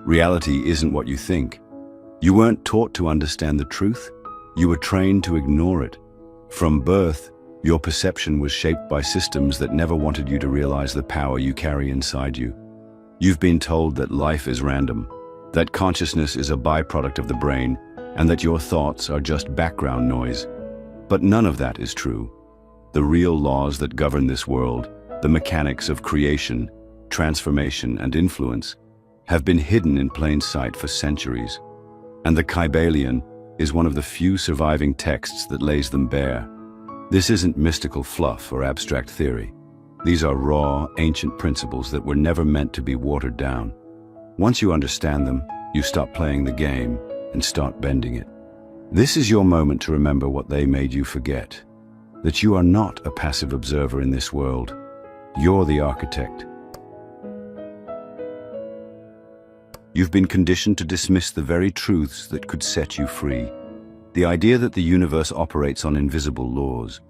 Reality isn't what you think. You weren't taught to understand the truth. You were trained to ignore it. From birth, your perception was shaped by systems that never wanted you to realize the power you carry inside you. You've been told that life is random, that consciousness is a byproduct of the brain, and that your thoughts are just background noise. But none of that is true. The real laws that govern this world, the mechanics of creation, transformation, and influence, have been hidden in plain sight for centuries. And the Kybalion is one of the few surviving texts that lays them bare. This isn't mystical fluff or abstract theory. These are raw, ancient principles that were never meant to be watered down. Once you understand them, you stop playing the game and start bending it. This is your moment to remember what they made you forget. That you are not a passive observer in this world. You're the architect. You've been conditioned to dismiss the very truths that could set you free. The idea that the universe operates on invisible laws,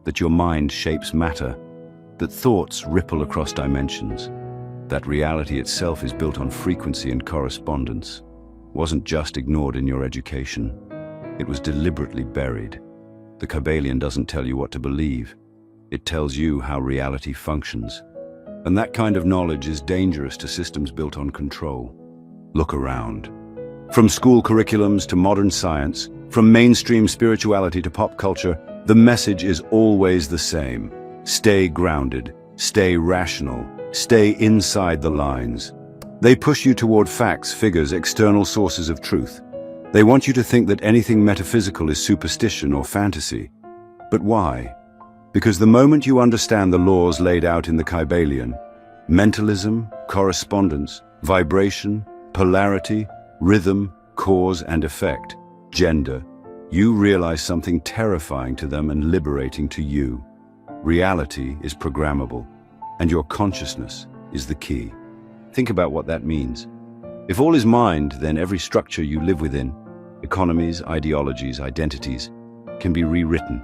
that your mind shapes matter, that thoughts ripple across dimensions, that reality itself is built on frequency and correspondence, wasn't just ignored in your education. It was deliberately buried. The Kybalion doesn't tell you what to believe. It tells you how reality functions. And that kind of knowledge is dangerous to systems built on control. Look around. From school curriculums to modern science, from mainstream spirituality to pop culture, the message is always the same. Stay grounded, stay rational, stay inside the lines. They push you toward facts, figures, external sources of truth. They want you to think that anything metaphysical is superstition or fantasy. But why? Because the moment you understand the laws laid out in the Kybalion, mentalism, correspondence, vibration, polarity, rhythm, cause and effect, gender, you realize something terrifying to them and liberating to you. Reality is programmable, and your consciousness is the key. Think about what that means. If all is mind, then every structure you live within, economies, ideologies, identities, can be rewritten.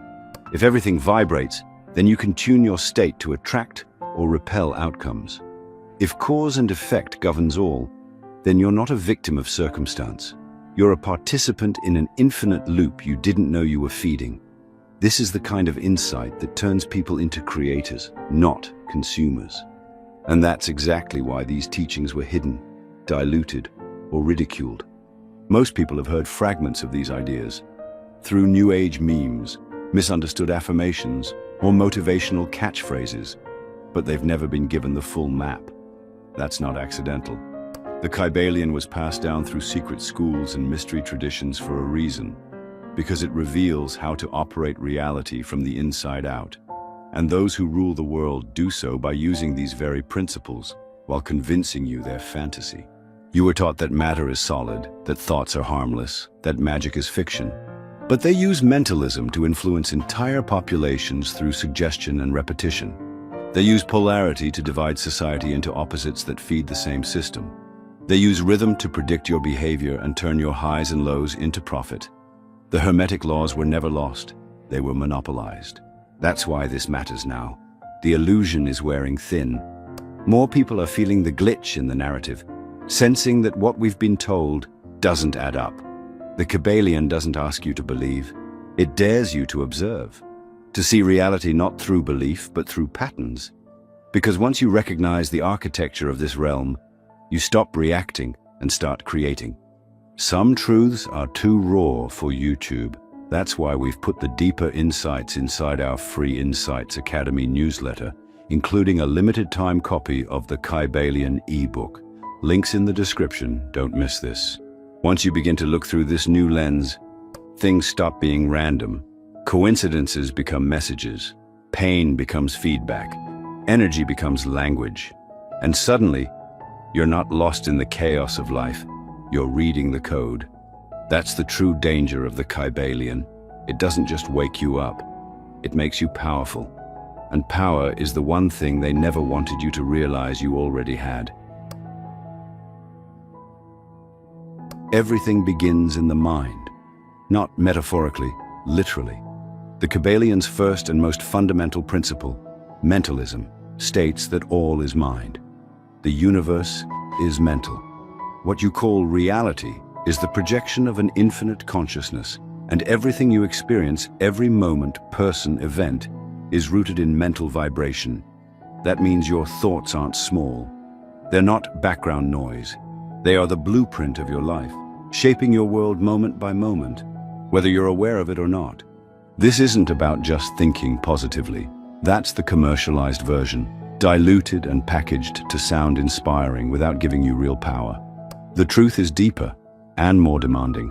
If everything vibrates, then you can tune your state to attract or repel outcomes. If cause and effect governs all, then you're not a victim of circumstance. You're a participant in an infinite loop you didn't know you were feeding. This is the kind of insight that turns people into creators, not consumers. And that's exactly why these teachings were hidden, diluted, or ridiculed. Most people have heard fragments of these ideas through New Age memes, misunderstood affirmations, or motivational catchphrases, but they've never been given the full map. That's not accidental. The Kybalion was passed down through secret schools and mystery traditions for a reason, because it reveals how to operate reality from the inside out. And those who rule the world do so by using these very principles while convincing you they're fantasy. You were taught that matter is solid, that thoughts are harmless, that magic is fiction. But they use mentalism to influence entire populations through suggestion and repetition. They use polarity to divide society into opposites that feed the same system. They use rhythm to predict your behavior and turn your highs and lows into profit. The Hermetic laws were never lost. They were monopolized. That's why this matters now. The illusion is wearing thin. More people are feeling the glitch in the narrative, sensing that what we've been told doesn't add up. The Kybalion doesn't ask you to believe. It dares you to observe, to see reality not through belief, but through patterns. Because once you recognize the architecture of this realm, you stop reacting and start creating. Some truths are too raw for YouTube. That's why we've put the deeper insights inside our free Insights Academy newsletter, including a limited-time copy of the Kybalion ebook. Links in the description, don't miss this. Once you begin to look through this new lens, things stop being random. Coincidences become messages. Pain becomes feedback. Energy becomes language. And suddenly, you're not lost in the chaos of life. You're reading the code. That's the true danger of the Kybalion. It doesn't just wake you up. It makes you powerful. And power is the one thing they never wanted you to realize you already had. Everything begins in the mind. Not metaphorically, literally. The Kybalion's first and most fundamental principle, mentalism, states that all is mind. The universe is mental. What you call reality is the projection of an infinite consciousness, and everything you experience, every moment, person, event, is rooted in mental vibration. That means your thoughts aren't small. They're not background noise. They are the blueprint of your life, shaping your world moment by moment, whether you're aware of it or not. This isn't about just thinking positively. That's the commercialized version, diluted and packaged to sound inspiring without giving you real power. The truth is deeper and more demanding.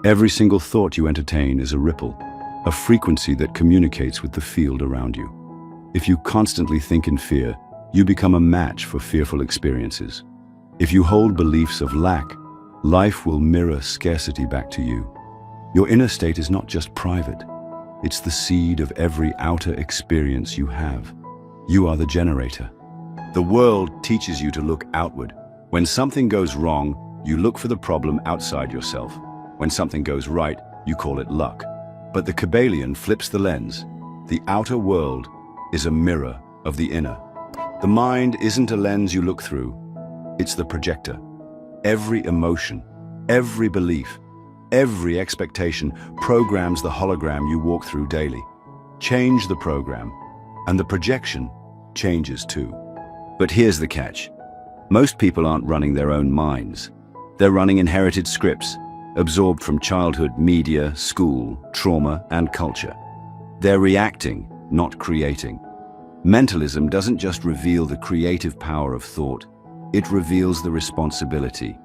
Every single thought you entertain is a ripple, a frequency that communicates with the field around you. If you constantly think in fear, you become a match for fearful experiences. If you hold beliefs of lack, life will mirror scarcity back to you. Your inner state is not just private. It's the seed of every outer experience you have. You are the generator. The world teaches you to look outward. When something goes wrong, you look for the problem outside yourself. When something goes right, you call it luck. But the Kybalion flips the lens. The outer world is a mirror of the inner. The mind isn't a lens you look through. It's the projector. Every emotion, every belief, every expectation programs the hologram you walk through daily. Change the program, and the projection changes too. But here's the catch. Most people aren't running their own minds. They're running inherited scripts, absorbed from childhood, media, school, trauma, and culture. They're reacting, not creating. Mentalism doesn't just reveal the creative power of thought, it reveals the responsibility.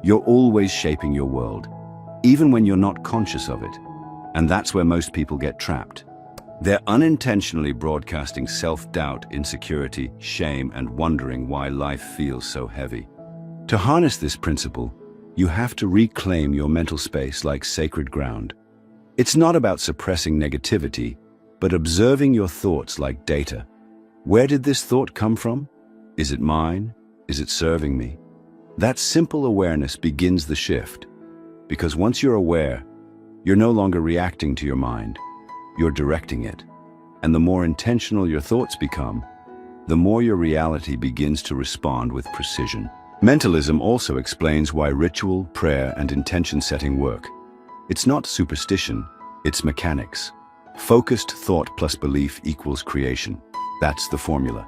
You're always shaping your world, even when you're not conscious of it. And that's where most people get trapped. They're unintentionally broadcasting self-doubt, insecurity, shame, and wondering why life feels so heavy. To harness this principle, you have to reclaim your mental space like sacred ground. It's not about suppressing negativity, but observing your thoughts like data. Where did this thought come from? Is it mine? Is it serving me? That simple awareness begins the shift. Because once you're aware, you're no longer reacting to your mind, you're directing it. And the more intentional your thoughts become, the more your reality begins to respond with precision. Mentalism also explains why ritual, prayer, and intention setting work. It's not superstition, it's mechanics. Focused thought plus belief equals creation. That's the formula.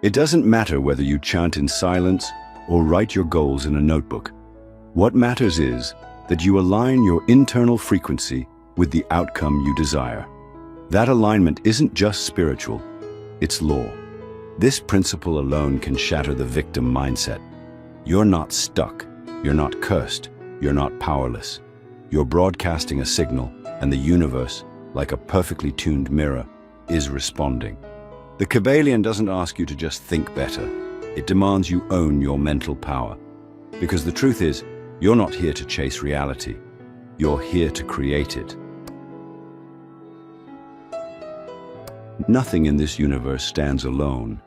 It doesn't matter whether you chant in silence or write your goals in a notebook. What matters is that you align your internal frequency with the outcome you desire. That alignment isn't just spiritual, it's law. This principle alone can shatter the victim mindset. You're not stuck, you're not cursed, you're not powerless. You're broadcasting a signal, and the universe, like a perfectly tuned mirror, is responding. The Kybalion doesn't ask you to just think better. It demands you own your mental power. Because the truth is, you're not here to chase reality. You're here to create it. Nothing in this universe stands alone.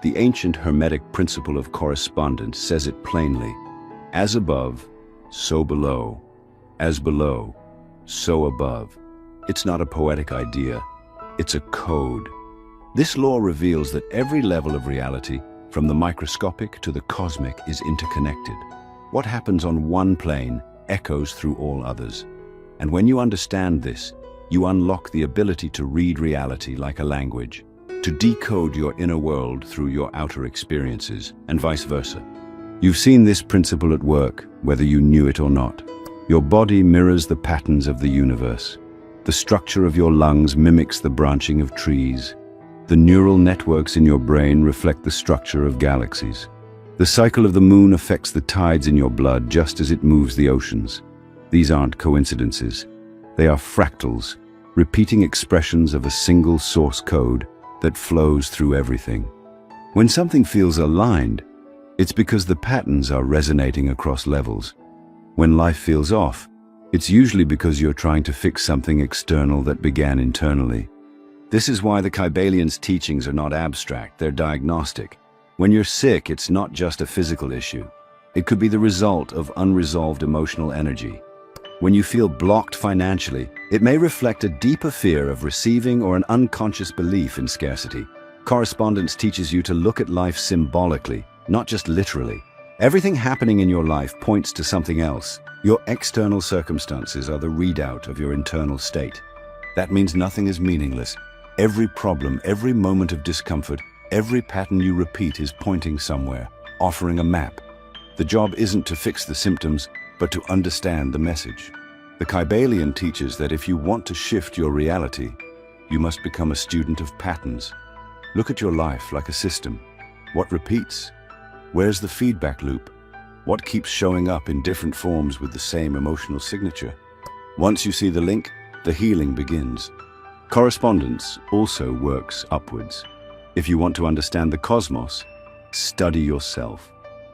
The ancient Hermetic principle of correspondence says it plainly. As above, so below. As below, so above. It's not a poetic idea. It's a code. This law reveals that every level of reality, from the microscopic to the cosmic, is interconnected. What happens on one plane echoes through all others. And when you understand this, you unlock the ability to read reality like a language, to decode your inner world through your outer experiences, and vice versa. You've seen this principle at work, whether you knew it or not. Your body mirrors the patterns of the universe. The structure of your lungs mimics the branching of trees. The neural networks in your brain reflect the structure of galaxies. The cycle of the moon affects the tides in your blood just as it moves the oceans. These aren't coincidences. They are fractals, repeating expressions of a single source code that flows through everything. When something feels aligned, it's because the patterns are resonating across levels. When life feels off, it's usually because you're trying to fix something external that began internally. This is why the Kybalion's teachings are not abstract, they're diagnostic. When you're sick, it's not just a physical issue. It could be the result of unresolved emotional energy. When you feel blocked financially, it may reflect a deeper fear of receiving or an unconscious belief in scarcity. Correspondence teaches you to look at life symbolically, not just literally. Everything happening in your life points to something else. Your external circumstances are the readout of your internal state. That means nothing is meaningless. Every problem, every moment of discomfort, every pattern you repeat is pointing somewhere, offering a map. The job isn't to fix the symptoms, but to understand the message. The Kybalion teaches that if you want to shift your reality, you must become a student of patterns. Look at your life like a system. What repeats? Where's the feedback loop? What keeps showing up in different forms with the same emotional signature? Once you see the link, the healing begins. Correspondence also works upwards. If you want to understand the cosmos, study yourself.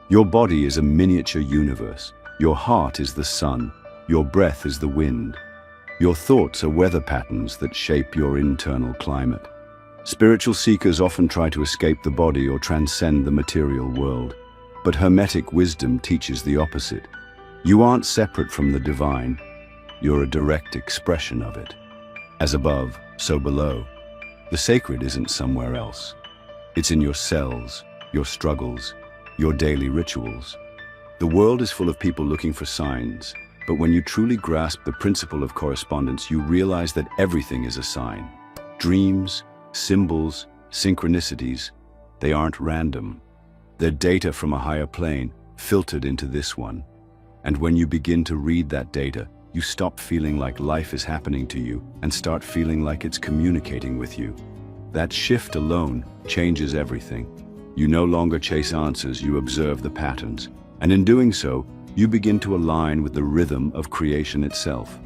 Your body is a miniature universe. Your heart is the sun. Your breath is the wind. Your thoughts are weather patterns that shape your internal climate. Spiritual seekers often try to escape the body or transcend the material world, but Hermetic wisdom teaches the opposite. You aren't separate from the divine. You're a direct expression of it. As above, so below. The sacred isn't somewhere else. It's in your cells, your struggles, your daily rituals. The world is full of people looking for signs, but when you truly grasp the principle of correspondence, you realize that everything is a sign. Dreams, symbols, synchronicities, they aren't random. They're data from a higher plane, filtered into this one. And when you begin to read that data, you stop feeling like life is happening to you and start feeling like it's communicating with you. That shift alone changes everything. You no longer chase answers, you observe the patterns. And in doing so, you begin to align with the rhythm of creation itself.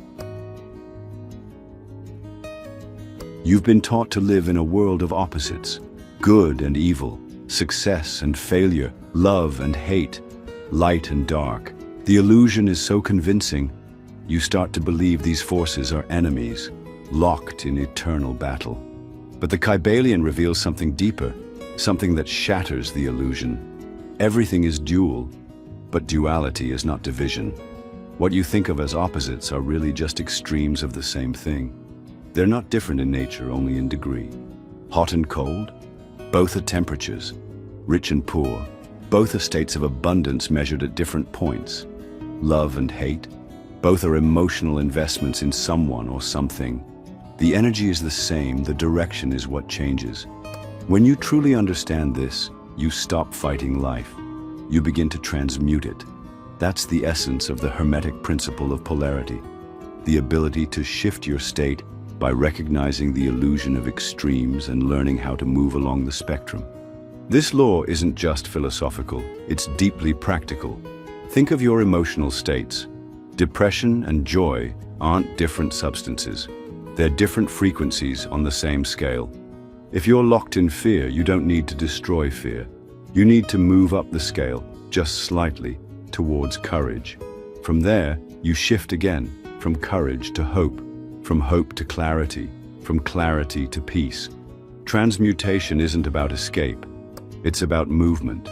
You've been taught to live in a world of opposites, good and evil, success and failure, love and hate, light and dark. The illusion is so convincing, you start to believe these forces are enemies, locked in eternal battle. But the Kybalion reveals something deeper, something that shatters the illusion. Everything is dual, but duality is not division. What you think of as opposites are really just extremes of the same thing. They're not different in nature, only in degree. Hot and cold, both are temperatures. Rich and poor, both are states of abundance measured at different points. Love and hate, both are emotional investments in someone or something. The energy is the same, the direction is what changes. When you truly understand this, you stop fighting life. You begin to transmute it. That's the essence of the Hermetic principle of polarity. The ability to shift your state by recognizing the illusion of extremes and learning how to move along the spectrum. This law isn't just philosophical, it's deeply practical. Think of your emotional states. Depression and joy aren't different substances. They're different frequencies on the same scale. If you're locked in fear, you don't need to destroy fear. You need to move up the scale, just slightly, towards courage. From there, you shift again, from courage to hope, from hope to clarity, from clarity to peace. Transmutation isn't about escape. It's about movement.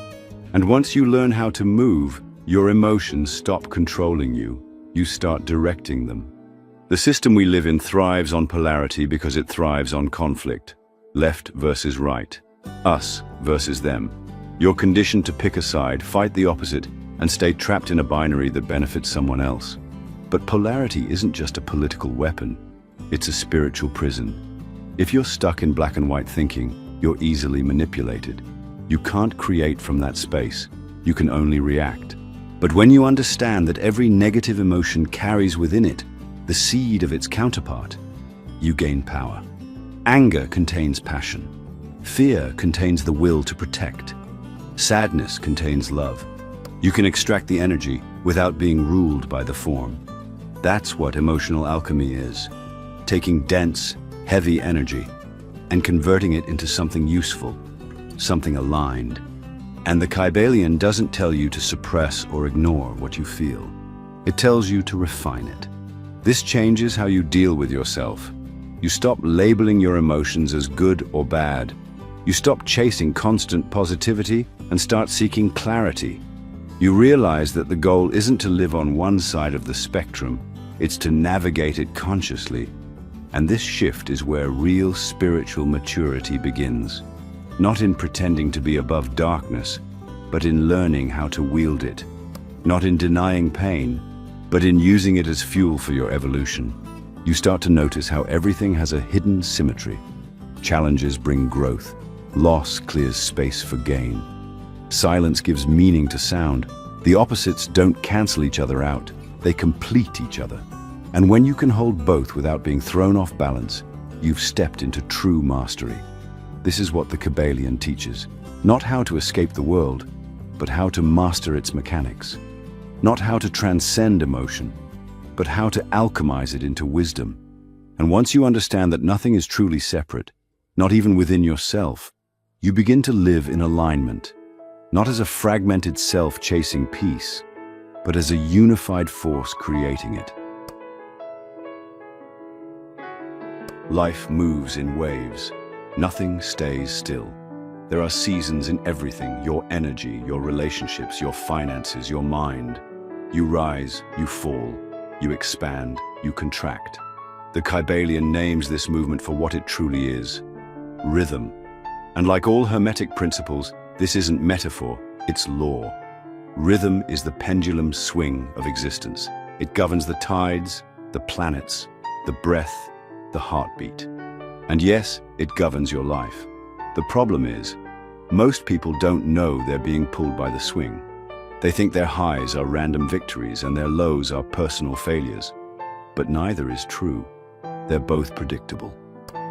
And once you learn how to move, your emotions stop controlling you. You start directing them. The system we live in thrives on polarity because it thrives on conflict. Left versus right. Us versus them. You're conditioned to pick a side, fight the opposite, and stay trapped in a binary that benefits someone else. But polarity isn't just a political weapon. It's a spiritual prison. If you're stuck in black and white thinking, you're easily manipulated. You can't create from that space. You can only react. But when you understand that every negative emotion carries within it the seed of its counterpart, you gain power. Anger contains passion. Fear contains the will to protect. Sadness contains love. You can extract the energy without being ruled by the form. That's what emotional alchemy is. Taking dense, heavy energy and converting it into something useful, something aligned. And the Kybalion doesn't tell you to suppress or ignore what you feel. It tells you to refine it. This changes how you deal with yourself. You stop labeling your emotions as good or bad. You stop chasing constant positivity and start seeking clarity. You realize that the goal isn't to live on one side of the spectrum, it's to navigate it consciously. And this shift is where real spiritual maturity begins. Not in pretending to be above darkness, but in learning how to wield it. Not in denying pain, but in using it as fuel for your evolution. You start to notice how everything has a hidden symmetry. Challenges bring growth. Loss clears space for gain. Silence gives meaning to sound. The opposites don't cancel each other out. They complete each other. And when you can hold both without being thrown off balance, you've stepped into true mastery. This is what the Kybalion teaches. Not how to escape the world, but how to master its mechanics. Not how to transcend emotion, but how to alchemize it into wisdom. And once you understand that nothing is truly separate, not even within yourself, you begin to live in alignment, not as a fragmented self chasing peace, but as a unified force creating it. Life moves in waves. Nothing stays still. There are seasons in everything: your energy, your relationships, your finances, your mind. You rise, you fall, you expand, you contract. The Kybalion names this movement for what it truly is: rhythm. And like all Hermetic principles, this isn't metaphor, it's law. Rhythm is the pendulum swing of existence. It governs the tides, the planets, the breath, the heartbeat. And yes, it governs your life. The problem is, most people don't know they're being pulled by the swing. They think their highs are random victories and their lows are personal failures. But neither is true. They're both predictable.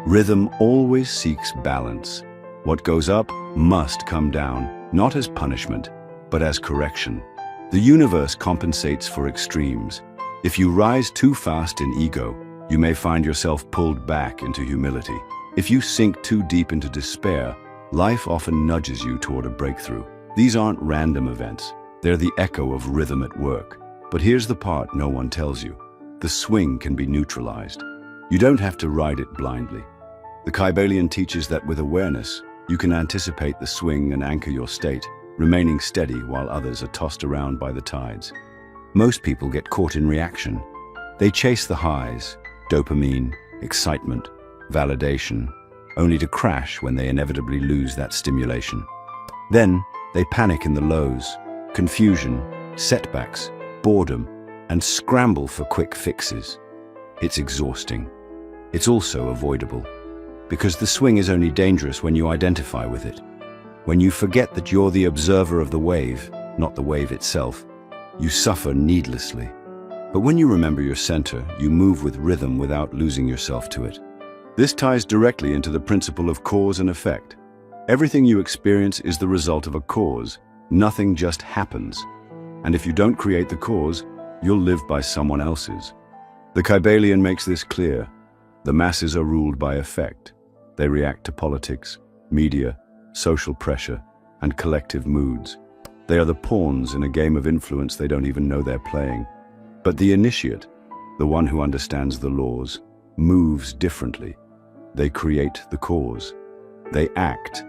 Rhythm always seeks balance. What goes up must come down, not as punishment, but as correction. The universe compensates for extremes. If you rise too fast in ego, you may find yourself pulled back into humility. If you sink too deep into despair, life often nudges you toward a breakthrough. These aren't random events. They're the echo of rhythm at work. But here's the part no one tells you. The swing can be neutralized. You don't have to ride it blindly. The Kybalion teaches that with awareness, you can anticipate the swing and anchor your state, remaining steady while others are tossed around by the tides. Most people get caught in reaction. They chase the highs, dopamine, excitement, validation, only to crash when they inevitably lose that stimulation. Then, they panic in the lows, confusion, setbacks, boredom, and scramble for quick fixes. It's exhausting. It's also avoidable, because the swing is only dangerous when you identify with it. When you forget that you're the observer of the wave, not the wave itself, you suffer needlessly. But when you remember your center, you move with rhythm without losing yourself to it. This ties directly into the principle of cause and effect. Everything you experience is the result of a cause. Nothing just happens. And if you don't create the cause, you'll live by someone else's. The Kybalion makes this clear. The masses are ruled by effect. They react to politics, media, social pressure, and collective moods. They are the pawns in a game of influence they don't even know they're playing. But the initiate, the one who understands the laws, moves differently. They create the cause. They act,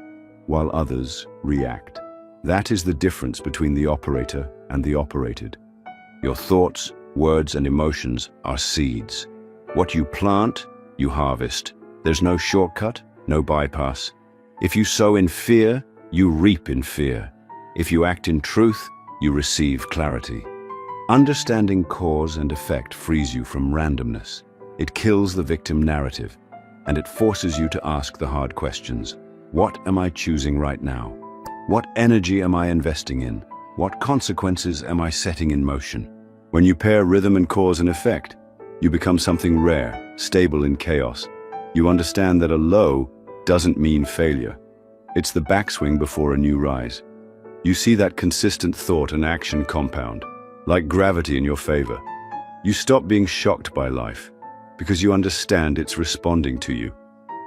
while others react. That is the difference between the operator and the operated. Your thoughts, words, and emotions are seeds. What you plant, you harvest. There's no shortcut, no bypass. If you sow in fear, you reap in fear. If you act in truth, you receive clarity. Understanding cause and effect frees you from randomness. It kills the victim narrative, and it forces you to ask the hard questions. What am I choosing right now? What energy am I investing in? What consequences am I setting in motion? When you pair rhythm and cause and effect, you become something rare, stable in chaos. You understand that a low doesn't mean failure. It's the backswing before a new rise. You see that consistent thought and action compound, like gravity in your favor. You stop being shocked by life, because you understand it's responding to you.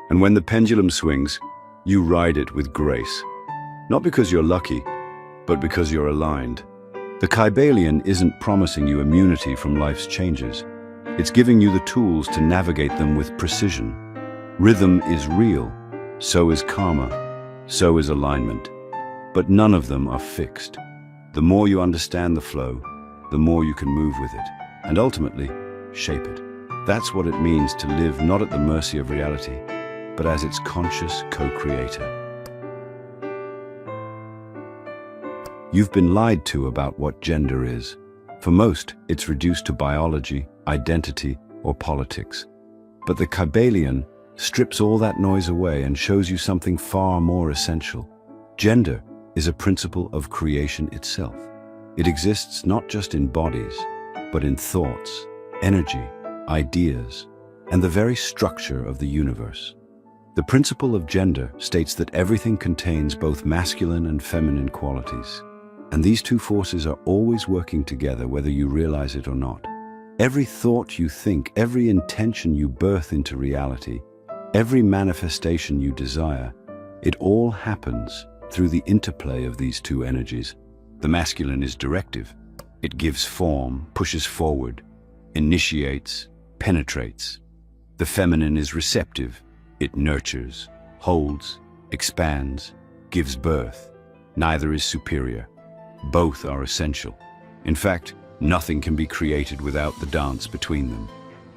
And when the pendulum swings, you ride it with grace. Not because you're lucky, but because you're aligned. The Kybalion isn't promising you immunity from life's changes. It's giving you the tools to navigate them with precision. Rhythm is real, so is karma, so is alignment. But none of them are fixed. The more you understand the flow, the more you can move with it, and ultimately, shape it. That's what it means to live not at the mercy of reality, but as its conscious co-creator. You've been lied to about what gender is. For most, it's reduced to biology, identity, or politics. But the Kybalion strips all that noise away and shows you something far more essential. Gender is a principle of creation itself. It exists not just in bodies, but in thoughts, energy, ideas, and the very structure of the universe. The principle of gender states that everything contains both masculine and feminine qualities, and these two forces are always working together whether you realize it or not. Every thought you think, every intention you birth into reality, every manifestation you desire, it all happens through the interplay of these two energies. The masculine is directive. It gives form, pushes forward, initiates, penetrates. The feminine is receptive. It nurtures, holds, expands, gives birth. Neither is superior. Both are essential. In fact, nothing can be created without the dance between them,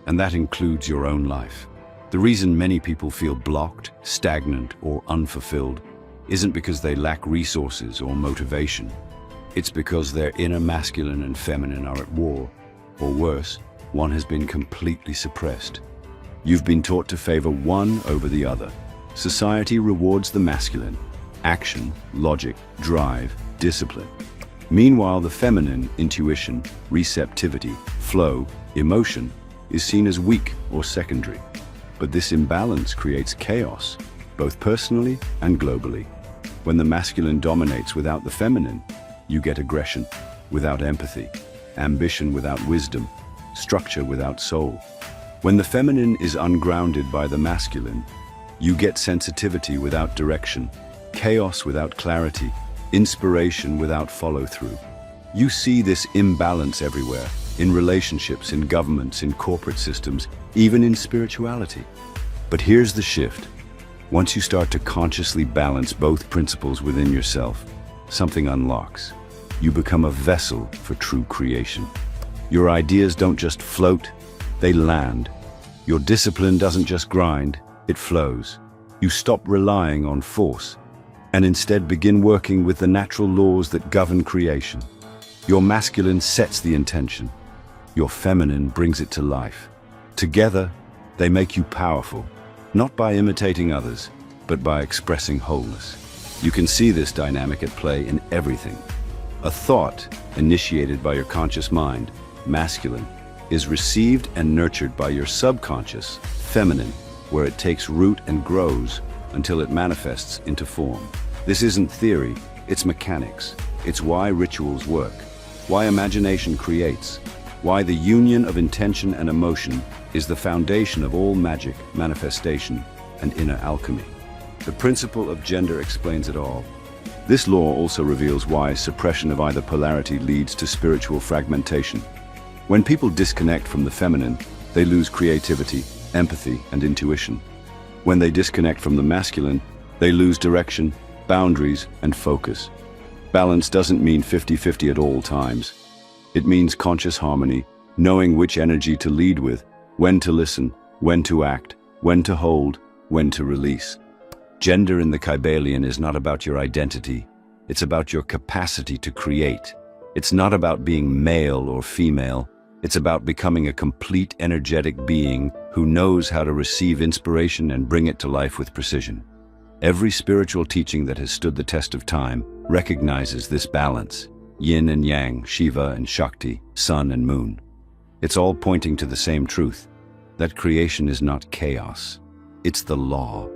and that includes your own life. The reason many people feel blocked, stagnant, or unfulfilled isn't because they lack resources or motivation. It's because their inner masculine and feminine are at war, or worse, one has been completely suppressed. You've been taught to favor one over the other. Society rewards the masculine: action, logic, drive, discipline. Meanwhile, the feminine, intuition, receptivity, flow, emotion, is seen as weak or secondary. But this imbalance creates chaos, both personally and globally. When the masculine dominates without the feminine, you get aggression without empathy, ambition without wisdom, structure without soul. When the feminine is ungrounded by the masculine, you get sensitivity without direction, chaos without clarity, inspiration without follow-through. You see this imbalance everywhere, in relationships, in governments, in corporate systems, even in spirituality. But here's the shift. Once you start to consciously balance both principles within yourself, something unlocks. You become a vessel for true creation. Your ideas don't just float, they land. Your discipline doesn't just grind, it flows. You stop relying on force and instead begin working with the natural laws that govern creation. Your masculine sets the intention. Your feminine brings it to life. Together, they make you powerful, not by imitating others, but by expressing wholeness. You can see this dynamic at play in everything. A thought initiated by your conscious mind, masculine, is received and nurtured by your subconscious, feminine, where it takes root and grows until it manifests into form. This isn't theory, it's mechanics. It's why rituals work, why imagination creates, why the union of intention and emotion is the foundation of all magic, manifestation, and inner alchemy. The principle of gender explains it all. This law also reveals why suppression of either polarity leads to spiritual fragmentation. When people disconnect from the feminine, they lose creativity, empathy, and intuition. When they disconnect from the masculine, they lose direction, boundaries, and focus. Balance doesn't mean 50-50 at all times. It means conscious harmony, knowing which energy to lead with, when to listen, when to act, when to hold, when to release. Gender in the Kybalion is not about your identity. It's about your capacity to create. It's not about being male or female. It's about becoming a complete energetic being who knows how to receive inspiration and bring it to life with precision. Every spiritual teaching that has stood the test of time recognizes this balance: yin and yang, Shiva and Shakti, sun and moon. It's all pointing to the same truth, that creation is not chaos, it's the law.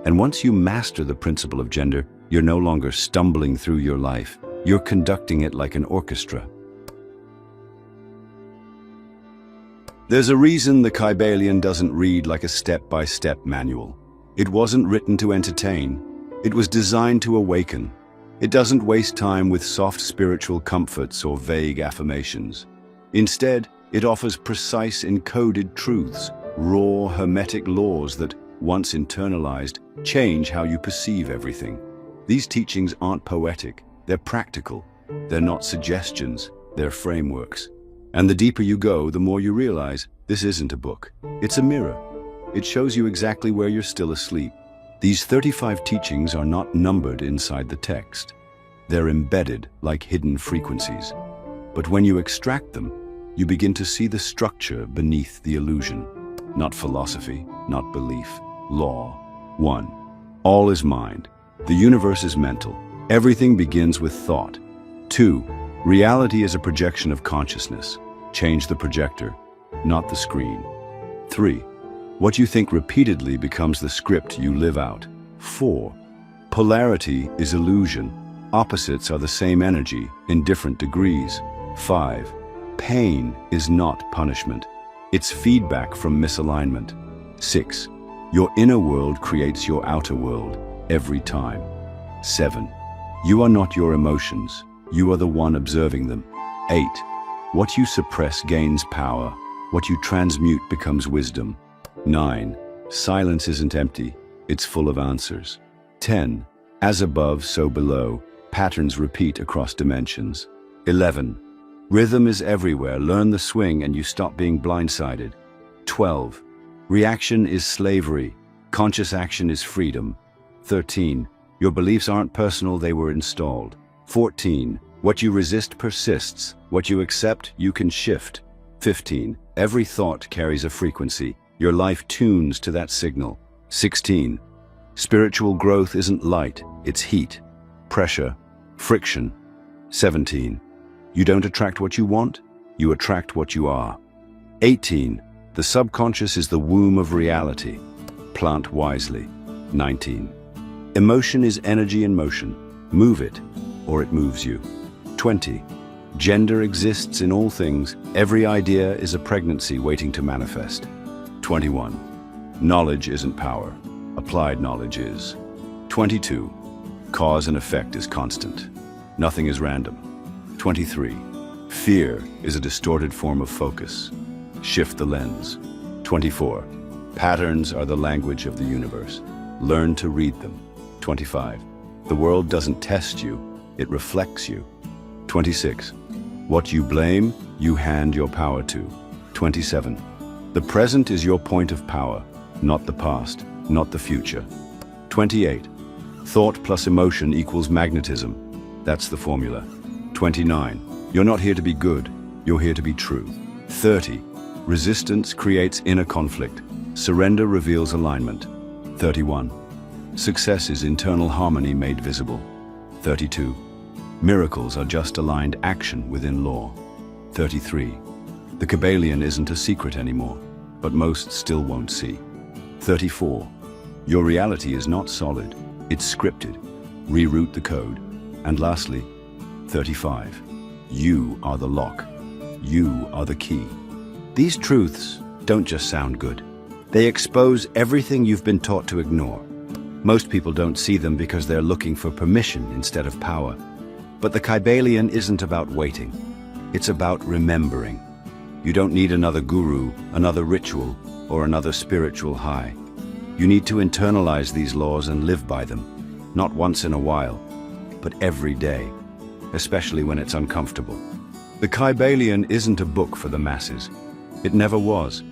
And once you master the principle of gender, you're no longer stumbling through your life, you're conducting it like an orchestra. There's a reason the Kybalion doesn't read like a step-by-step manual. It wasn't written to entertain, it was designed to awaken. It doesn't waste time with soft spiritual comforts or vague affirmations. Instead, it offers precise encoded truths, raw hermetic laws that, once internalized, change how you perceive everything. These teachings aren't poetic, they're practical. They're not suggestions, they're frameworks. And the deeper you go, the more you realize this isn't a book, it's a mirror. It shows you exactly where you're still asleep. These 35 teachings are not numbered inside the text. They're embedded like hidden frequencies. But when you extract them, you begin to see the structure beneath the illusion. Not philosophy, not belief, law. 1. All is mind. The universe is mental. Everything begins with thought. 2. Reality is a projection of consciousness. Change the projector, not the screen. 3. What you think repeatedly becomes the script you live out. 4. Polarity is illusion. Opposites are the same energy in different degrees. 5. Pain is not punishment. It's feedback from misalignment. 6. Your inner world creates your outer world every time. 7. You are not your emotions. You are the one observing them. 8. What you suppress gains power. What you transmute becomes wisdom. 9. Silence isn't empty. It's full of answers. 10. As above, so below. Patterns repeat across dimensions. 11. Rhythm is everywhere. Learn the swing and you stop being blindsided. 12. Reaction is slavery. Conscious action is freedom. 13. Your beliefs aren't personal, they were installed. 14. What you resist persists. What you accept, you can shift. 15. Every thought carries a frequency. Your life tunes to that signal. 16. Spiritual growth isn't light, it's heat, pressure, friction. 17. You don't attract what you want, you attract what you are. 18. The subconscious is the womb of reality. Plant wisely. 19. Emotion is energy in motion. Move it, or it moves you. 20. Gender exists in all things. Every idea is a pregnancy waiting to manifest. 21. Knowledge isn't power. Applied knowledge is. 22. Cause and effect is constant. Nothing is random. 23. Fear is a distorted form of focus. Shift the lens. 24. Patterns are the language of the universe. Learn to read them. 25. The world doesn't test you, it reflects you. 26. What you blame, you hand your power to. 27. The present is your point of power, not the past, not the future. 28. Thought plus emotion equals magnetism. That's the formula. 29. You're not here to be good, you're here to be true. 30. Resistance creates inner conflict. Surrender reveals alignment. 31. Success is internal harmony made visible. 32. Miracles are just aligned action within law. 33. The Kybalion isn't a secret anymore, but most still won't see. 34. Your reality is not solid, it's scripted. Reroute the code. And lastly, 35. You are the lock. You are the key. These truths don't just sound good. They expose everything you've been taught to ignore. Most people don't see them because they're looking for permission instead of power. But the Kybalion isn't about waiting. It's about remembering. You don't need another guru, another ritual, or another spiritual high. You need to internalize these laws and live by them, not once in a while, but every day, especially when it's uncomfortable. The Kybalion isn't a book for the masses. It never was.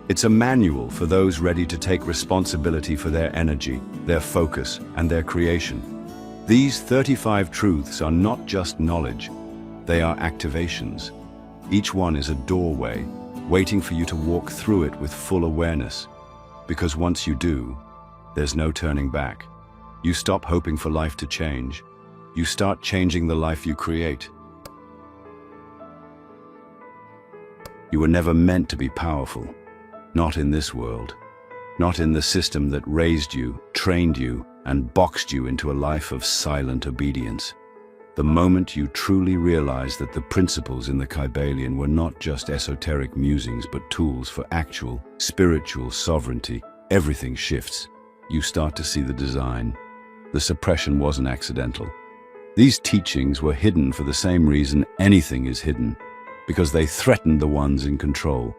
It's a manual for those ready to take responsibility for their energy, their focus, and their creation. These 35 truths are not just knowledge, they are activations. Each one is a doorway, waiting for you to walk through it with full awareness. Because once you do, there's no turning back. You stop hoping for life to change. You start changing the life you create. You were never meant to be powerful. Not in this world. Not in the system that raised you, trained you, and boxed you into a life of silent obedience. The moment you truly realize that the principles in the Kybalion were not just esoteric musings but tools for actual, spiritual sovereignty, everything shifts. You start to see the design. The suppression wasn't accidental. These teachings were hidden for the same reason anything is hidden, because they threatened the ones in control.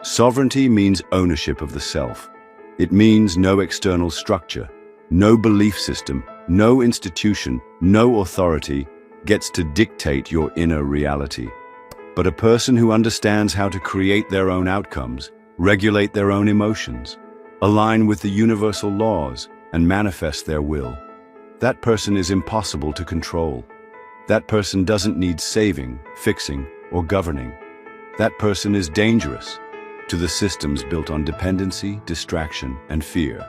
Sovereignty means ownership of the self. It means no external structure, no belief system, no institution, no authority gets to dictate your inner reality. But a person who understands how to create their own outcomes, regulate their own emotions, align with the universal laws, and manifest their will, that person is impossible to control. That person doesn't need saving, fixing, or governing. That person is dangerous to the systems built on dependency, distraction, and fear.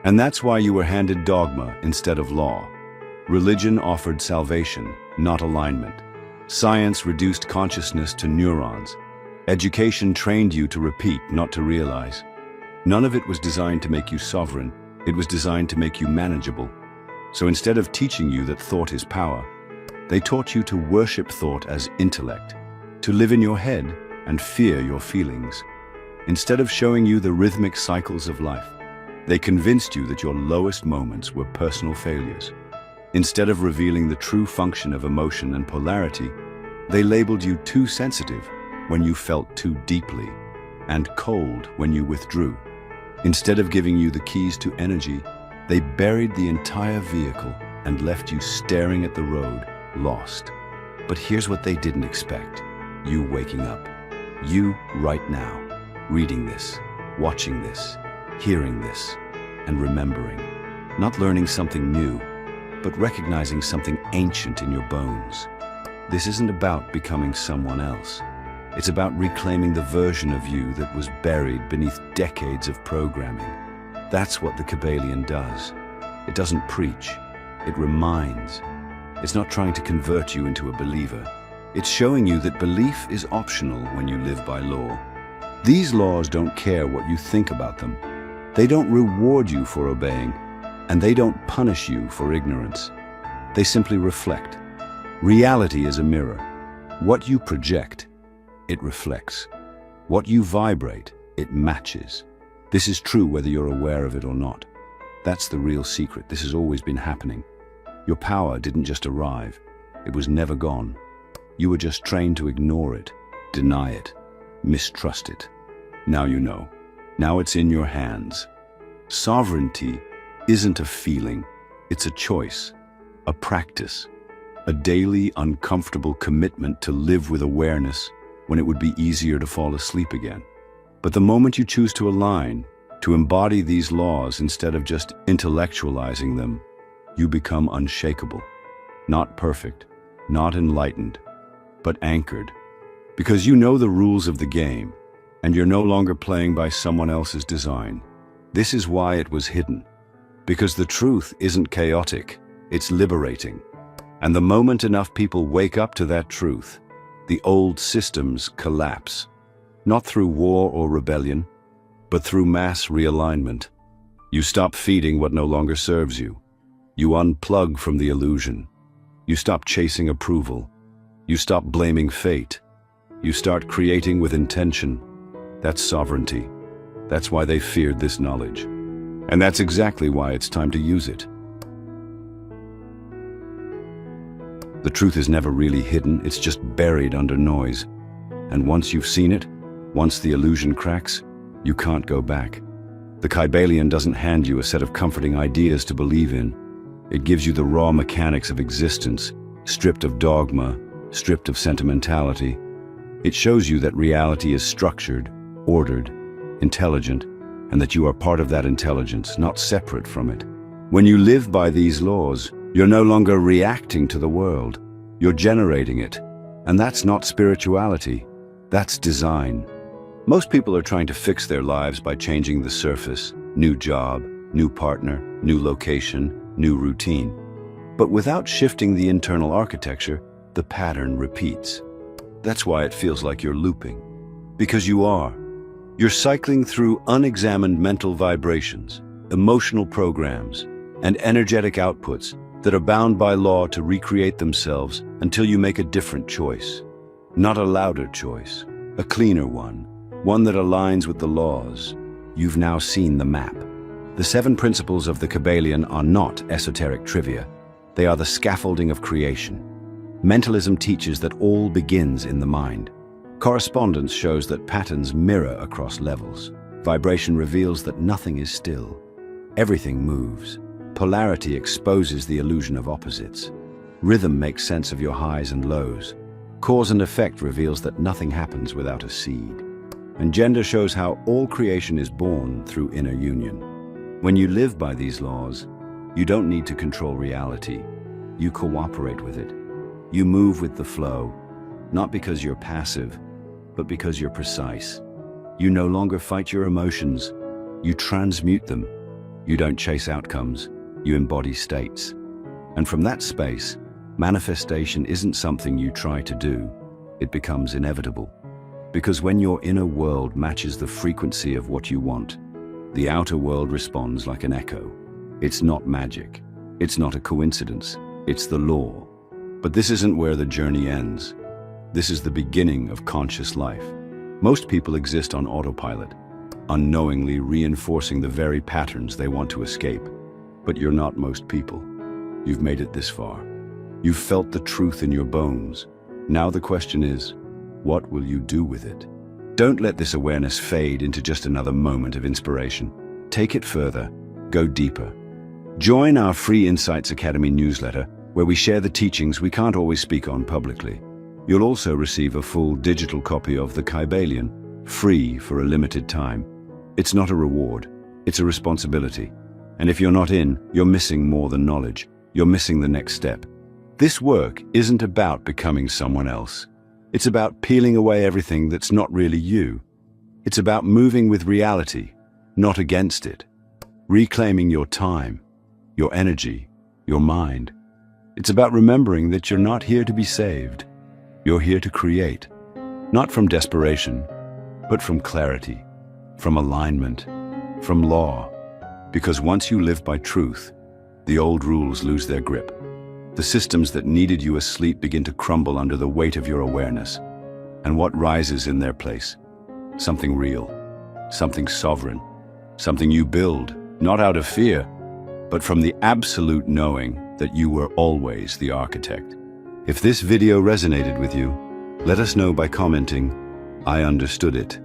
And that's why you were handed dogma instead of law. Religion offered salvation, not alignment. Science reduced consciousness to neurons. Education trained you to repeat, not to realize. None of it was designed to make you sovereign. It was designed to make you manageable. So instead of teaching you that thought is power, they taught you to worship thought as intellect, to live in your head and fear your feelings. Instead of showing you the rhythmic cycles of life, they convinced you that your lowest moments were personal failures. Instead of revealing the true function of emotion and polarity, they labeled you too sensitive when you felt too deeply, and cold when you withdrew. Instead of giving you the keys to energy, they buried the entire vehicle and left you staring at the road, lost. But here's what they didn't expect: you waking up. You right now, reading this, watching this, hearing this, and remembering. Not learning something new, but recognizing something ancient in your bones. This isn't about becoming someone else. It's about reclaiming the version of you that was buried beneath decades of programming. That's what the Kybalion does. It doesn't preach, it reminds. It's not trying to convert you into a believer. It's showing you that belief is optional when you live by law. These laws don't care what you think about them. They don't reward you for obeying, and they don't punish you for ignorance. They simply reflect. Reality is a mirror. What you project, it reflects. What you vibrate, it matches. This is true whether you're aware of it or not. That's the real secret. This has always been happening. Your power didn't just arrive. It was never gone. You were just trained to ignore it, deny it, mistrust it. Now you know. Now it's in your hands. Sovereignty isn't a feeling. It's a choice, a practice, a daily, uncomfortable commitment to live with awareness when it would be easier to fall asleep again. But the moment you choose to align, to embody these laws instead of just intellectualizing them, you become unshakable. Not perfect, not enlightened, but anchored. Because you know the rules of the game, and you're no longer playing by someone else's design. This is why it was hidden. Because the truth isn't chaotic, it's liberating. And the moment enough people wake up to that truth, the old systems collapse. Not through war or rebellion, but through mass realignment. You stop feeding what no longer serves you. You unplug from the illusion. You stop chasing approval. You stop blaming fate. You start creating with intention. That's sovereignty. That's why they feared this knowledge. And that's exactly why it's time to use it. The truth is never really hidden, it's just buried under noise. And once you've seen it, once the illusion cracks, you can't go back. The Kybalion doesn't hand you a set of comforting ideas to believe in. It gives you the raw mechanics of existence, stripped of dogma, stripped of sentimentality. It shows you that reality is structured, ordered, intelligent, and that you are part of that intelligence, not separate from it. When you live by these laws, you're no longer reacting to the world. You're generating it. And that's not spirituality. That's design. Most people are trying to fix their lives by changing the surface. New job, new partner, new location, new routine. But without shifting the internal architecture, the pattern repeats. That's why it feels like you're looping. Because you are. You're cycling through unexamined mental vibrations, emotional programs, and energetic outputs that are bound by law to recreate themselves until you make a different choice. Not a louder choice, a cleaner one that aligns with the laws. You've now seen the map. The 7 principles of the Kybalion are not esoteric trivia. They are the scaffolding of creation. Mentalism teaches that all begins in the mind. Correspondence shows that patterns mirror across levels. Vibration reveals that nothing is still. Everything moves. Polarity exposes the illusion of opposites. Rhythm makes sense of your highs and lows. Cause and effect reveals that nothing happens without a seed. And gender shows how all creation is born through inner union. When you live by these laws, you don't need to control reality. You cooperate with it. You move with the flow, not because you're passive, but because you're precise. You no longer fight your emotions, you transmute them. You don't chase outcomes, you embody states. And from that space, manifestation isn't something you try to do, it becomes inevitable. Because when your inner world matches the frequency of what you want, the outer world responds like an echo. It's not magic, it's not a coincidence, it's the law. But this isn't where the journey ends. This is the beginning of conscious life. Most people exist on autopilot, unknowingly reinforcing the very patterns they want to escape. But you're not most people. You've made it this far. You've felt the truth in your bones. Now the question is, what will you do with it? Don't let this awareness fade into just another moment of inspiration. Take it further, go deeper. Join our free Insights Academy newsletter, where we share the teachings we can't always speak on publicly. You'll also receive a full digital copy of the Kybalion, free for a limited time. It's not a reward, it's a responsibility. And if you're not in, you're missing more than knowledge. You're missing the next step. This work isn't about becoming someone else. It's about peeling away everything that's not really you. It's about moving with reality, not against it. Reclaiming your time, your energy, your mind. It's about remembering that you're not here to be saved. You're here to create, not from desperation, but from clarity, from alignment, from law. Because once you live by truth, the old rules lose their grip. The systems that needed you asleep begin to crumble under the weight of your awareness. And what rises in their place? Something real, something sovereign, something you build, not out of fear, but from the absolute knowing that you were always the architect. If this video resonated with you, let us know by commenting, "I understood it."